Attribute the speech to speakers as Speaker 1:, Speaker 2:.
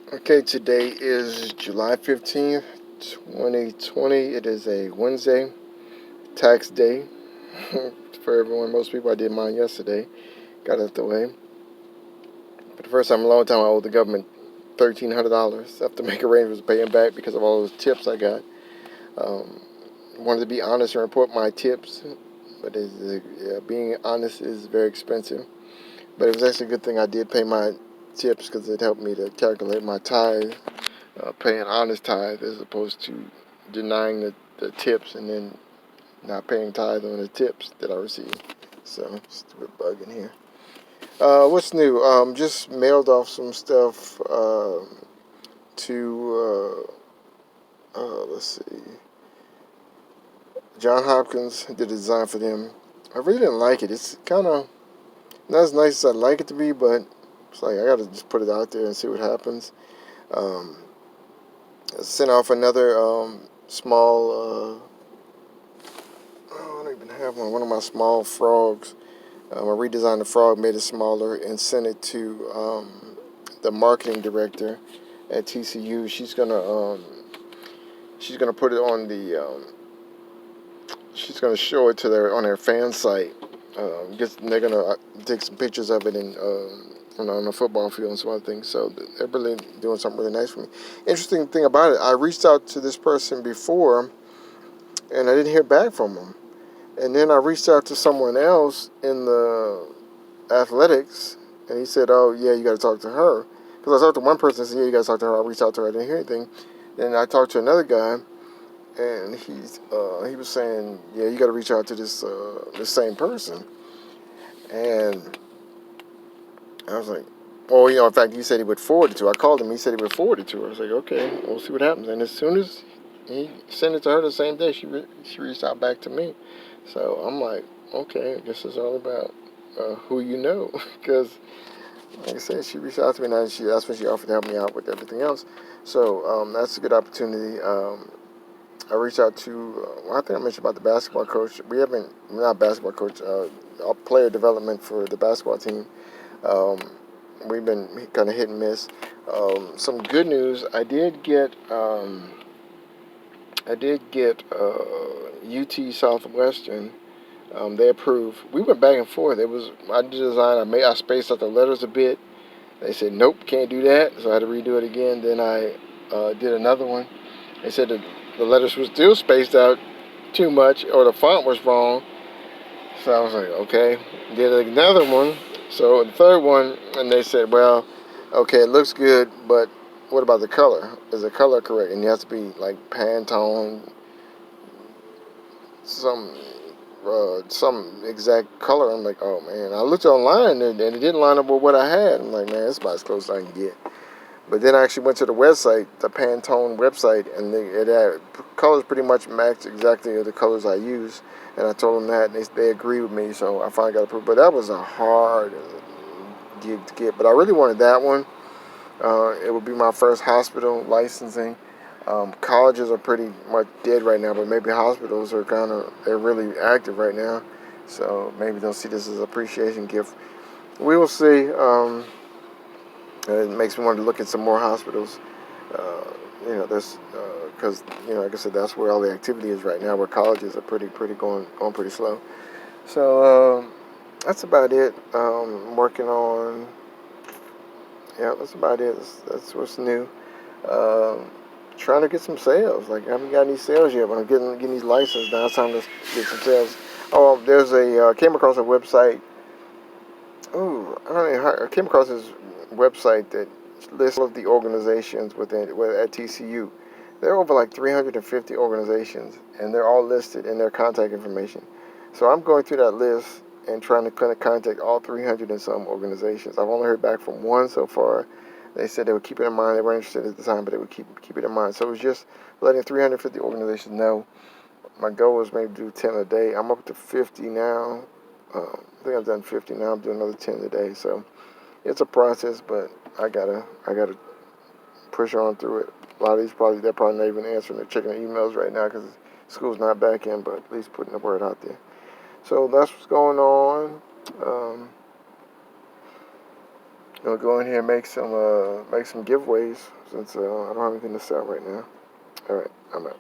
Speaker 1: Okay, today is July 15th, 2020. It is a Wednesday, tax day for everyone. Most people, I did mine yesterday, got it the way. For the first time in a long time, I owed the government $1,300. I have to make arrangements to pay them back because of all those tips I got. Um, Wanted to be honest and report my tips, but being honest is very expensive. But it was actually a good thing I did pay my tips because it helped me to calculate my tithe. Paying honest tithe as opposed to denying the tips and then not paying tithe on the tips that I receive. So, stupid bug in here. What's new? Just mailed off some stuff to, let's see, John Hopkins did a design for them. I really didn't like it. It's kind of not as nice as I'd like it to be, but it's like I gotta just put it out there and see what happens. Um, I sent off another small I don't even have one. One of my small frogs. I redesigned the frog, made it smaller, and sent it to the marketing director at TCU. She's gonna put it on the. She's gonna show it to their fan site. They're gonna take some pictures of it on the football field and some other things. So they're really doing something really nice for me. Interesting thing about it, I reached out to this person before, and I didn't hear back from them. And then I reached out to someone else in the athletics, and he said, "Oh yeah, you got to talk to her." Because I talked to one person and said, "Yeah, you got to talk to her." I reached out to her, I didn't hear anything. Then I talked to another guy, and he was saying, "Yeah, you got to reach out to this same person." And I was like, "Oh, in fact, he said he would forward it to her." I called him. He said he would forward it to her. I was like, "Okay, we'll see what happens." And as soon as he sent it to her the same day, she reached out back to me. So I'm like, "Okay, I guess it's all about who you know," because like I said, she reached out to me, and that's when she offered to help me out with everything else. So that's a good opportunity. I reached out to, I think I mentioned about the basketball coach. We haven't, not basketball coach, player development for the basketball team. Um, we've been kind of hit and miss. Some good news, I did get UT Southwestern. They approved. We went back and forth. I spaced out the letters a bit. They said, nope, can't do that. So I had to redo it again. Then I did another one. They said that the letters were still spaced out too much or the font was wrong. So I was like, okay. Did another one. So the third one, and they said, well, okay, it looks good, but what about the color? Is the color correct? And you have to be like Pantone, some some exact color. I'm like, oh man. I looked online and it didn't line up with what I had. I'm like, man, that's about as close as I can get. But then I actually went to the website, the Pantone website, and it had colors pretty much matched exactly the colors I use. And I told them that, and they agreed with me, so I finally got approved. But that was a hard gig to get. But I really wanted that one. It would be my first hospital licensing. Colleges are pretty much dead right now, but maybe hospitals they're really active right now. So maybe they'll see this as an appreciation gift. We will see. It makes me want to look at some more hospitals. Uh, there's because like I said, that's where all the activity is right now. Where colleges are pretty going pretty slow. So that's about it. Working on that's about it. That's what's new. Um, Trying to get some sales. Like I haven't got any sales yet, but I'm getting these licenses now. It's time to get some sales. Oh, there's came across a website. Oh, I don't know. I came across this website that lists all of the organizations at TCU. There are over like 350 organizations, and they're all listed in their contact information. So I'm going through that list and trying to kind of contact all 300 and some organizations. I've only heard back from one so far. They said they would keep it in mind. They weren't interested at the time, but they would keep it in mind. So it was just letting 350 organizations know. My goal was maybe do 10 a day. I'm up to 50 now. I think I've done 50 now. I'm doing another 10 today. So it's a process, but I gotta push on through it. A lot of these they're probably not even answering. They're checking their emails right now because school's not back in, but at least putting the word out there. So that's what's going on. Um, Gonna go in here and make some giveaways since I don't have anything to sell right now. All right, I'm out.